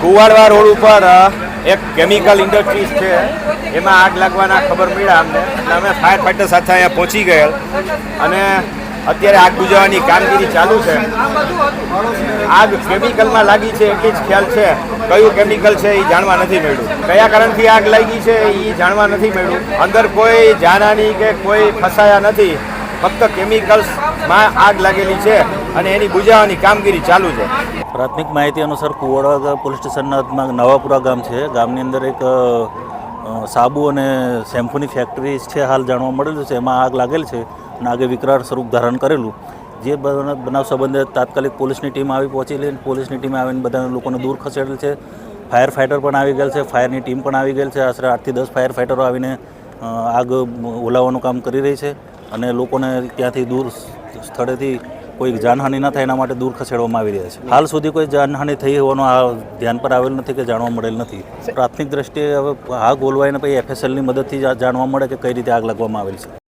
Kuvadva road ઉપર એક chemical industries છે, એમાં આગ લાગવાના ખબર મળ્યા અમને, એટલે અમે ફાયર ફાઈટર સાથે અહીંયા પહોંચી ગયેલ અને અત્યારે આગ બુઝાવવાની કામગીરી ચાલુ છે. આગ કેમિકલમાં લાગી છે એટલી જ ખ્યાલ છે, કયું કેમિકલ છે એ જાણવા નથી મળ્યું. કયા કારણથી આગ લાગી છે એ જાણવા નથી મળ્યું. અંદર કોઈ જાનહાની કે કોઈ ફસાયા નથી, ફક્ત કેમિકલ્સમાં આગ લાગેલી છે અને એની બુઝાવવાની કામગીરી ચાલુ છે. પ્રાથમિક માહિતી અનુસાર કુવાડા પોલીસ સ્ટેશનના નવાપુરા ગામ છે. ગામની અંદર એક સાબુ અને શેમ્પૂની ફેક્ટરી છે હાલ જાણવા મળેલું છે. એમાં આગ લાગેલ છે અને આગે વિકરાળ સ્વરૂપ ધારણ કરેલું. જે બનાવ સંબંધે તાત્કાલિક પોલીસની ટીમ આવી પહોંચેલી. પોલીસની ટીમે આવીને બધા લોકોને દૂર ખસેડેલ છે. ફાયર ફાઈટર પણ આવી ગયેલ છે, ફાયરની ટીમ પણ આવી ગયેલ છે. આશરે 8 થી 10 ફાયર ફાઈટરો આવીને આગ ઓલાવવાનું કામ કરી રહી છે અને લોકોને ત્યાંથી દૂર સ્થળેથી કોઈ જાનહાનિ ન થાય એના માટે દૂર ખસેડવામાં આવી રહ્યા છે. હાલ સુધી કોઈ જાનહાનિ થઈ હોવાનું આ ધ્યાન પર આવેલ નથી કે જાણવા મળેલ નથી. પ્રાથમિક દ્રષ્ટિએ હવે આગ ઓલવાઈને પછી FSLની મદદથી જાણવા મળે કે કઈ રીતે આગ લાગવામાં આવેલ છે.